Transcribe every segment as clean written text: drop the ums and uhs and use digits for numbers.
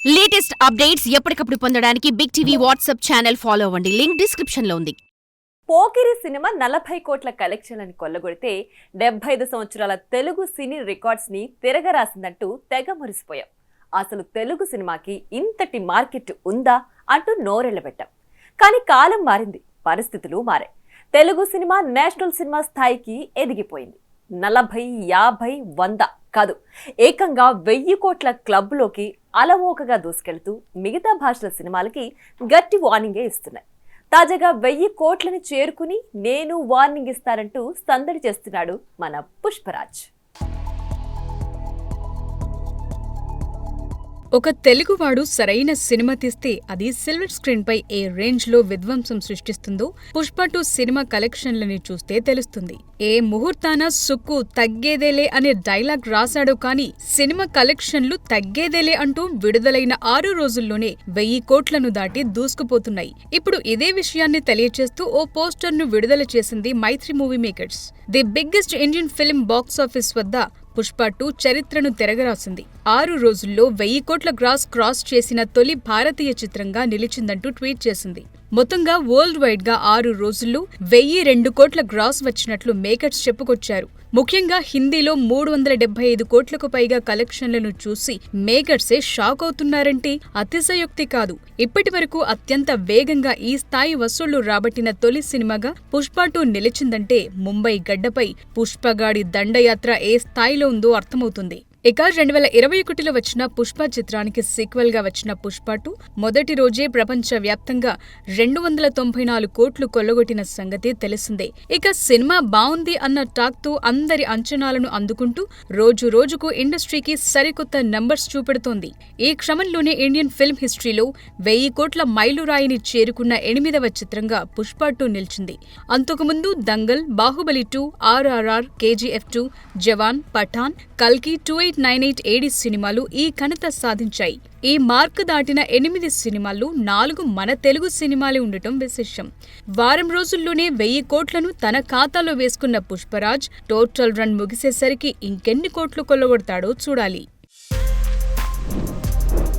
Latest updates ఎప్పటికప్పుడు పొందడానికి big TV WhatsApp channel follow అవ్వండి. లింక్ డిస్క్రిప్షన్ లో ఉంది. పోకిరి సినిమా 40 కోట్ల కలెక్షన్లని కొల్లగొడితే 75 సంవత్సరాల తెలుగు సినీ రికార్డ్స్ ని తిరగరాసిందంటూ తెగ మురిసిపోయాం. అసలు తెలుగు సినిమాకి ఇంతటి మార్కెట్ ఉందా అంటూ నోరెళ్లబెట్టాం. కానీ కాలం మారింది, పరిస్థితులు మారాయి. తెలుగు సినిమా నేషనల్ సినిమా స్థాయికి ఎదిగిపోయింది. 40, 50, 100 కాదు, ఏకంగా 1000 కోట్ల క్లబ్లోకి అలవోకగా దూసుకెళ్తూ మిగతా భాషల సినిమాలకి గట్టి వార్నింగే ఇస్తున్నాయి. తాజాగా 1000 కోట్లని చేరుకుని నేను వార్నింగ్ ఇస్తానంటూ సందడి చేస్తున్నాడు మన పుష్పరాజ్. ఒక తెలుగువాడు సరైన సినిమా తీస్తే అది సిల్వర్ స్క్రీన్ పై ఏ రేంజ్ లో విధ్వంసం సృష్టిస్తుందో పుష్ప 2 సినిమా కలెక్షన్లని చూస్తే తెలుస్తుంది. ఏ ముహూర్తాన సుక్కు తగ్గేదేలే అనే డైలాగ్ రాశాడో కానీ సినిమా కలెక్షన్లు తగ్గేదేలే అంటూ విడుదలైన 6 రోజుల్లోనే 1000 కోట్లను దాటి దూసుకుపోతున్నాయి. ఇప్పుడు ఇదే విషయాన్ని తెలియచేస్తూ ఓ పోస్టర్ ను విడుదల చేసింది Mythri movie makers. The biggest Indian film box office వద్ద పుష్ప 2 చరిత్రను తిరగరాసింది. 6 రోజుల్లో 1000 కోట్ల గ్రాస్ క్రాస్ చేసిన తొలి భారతీయ చిత్రంగా నిలిచిందంటూ ట్వీట్ చేసింది. మొత్తంగా వరల్డ్ వైడ్ గా 6 రోజుల్లో 1002 కోట్ల గ్రాస్ వచ్చినట్లు మేకర్స్ చెప్పుకొచ్చారు. ముఖ్యంగా హిందీలో 375 కోట్లకు పైగా కలెక్షన్లను చూసి మేకర్సే షాక్ అవుతున్నారంటే అతిశయోక్తి కాదు. ఇప్పటి వరకు అత్యంత వేగంగా ఈ స్థాయి వసూళ్లు రాబట్టిన తొలి సినిమాగా పుష్ప 2 నిలిచిందంటే ముంబై గడ్డపై పుష్పగాడి దండయాత్ర ఏ స్థాయిలో ఉందో అర్థమవుతుంది. ఇక 2021లో వచ్చిన పుష్ప చిత్రానికి సీక్వెల్ గా వచ్చిన పుష్ప 2 మొదటి రోజే ప్రపంచ వ్యాప్తంగా 294 కోట్లు కొల్లగొట్టిన సంగతి తెలిసిందే. ఇక సినిమా బావుంది అన్న టాక్ తో అందరి అంచనాలను అందుకుంటూ రోజు రోజుకు ఇండస్ట్రీకి సరికొత్త నంబర్స్ చూపెడుతోంది. ఈ క్రమంలోనే ఇండియన్ ఫిల్మ్ హిస్టరీలో 1000 కోట్ల మైలురాయిని చేరుకున్న 8వ చిత్రంగా పుష్ప 2 నిలిచింది. అంతకుముందు దంగల్, బాహుబలి 2, RRR, KGF 2, జవాన్, పఠాన్, కల్కి, 2898 AD సినిమాలు ఈ ఘనత సాధించాయి. ఈ మార్కు దాటిన 8 సినిమాల్లో 4 మన తెలుగు సినిమాలే ఉండటం విశేషం. వారం రోజుల్లోనే 1000 కోట్లను తన ఖాతాలో వేసుకున్న పుష్పరాజ్ టోటల్ రన్ ముగిసేసరికి ఇంకెన్ని కోట్లు కొల్లగొడతాడో చూడాలి.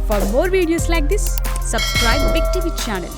For more videos like this, subscribe Big TV channel.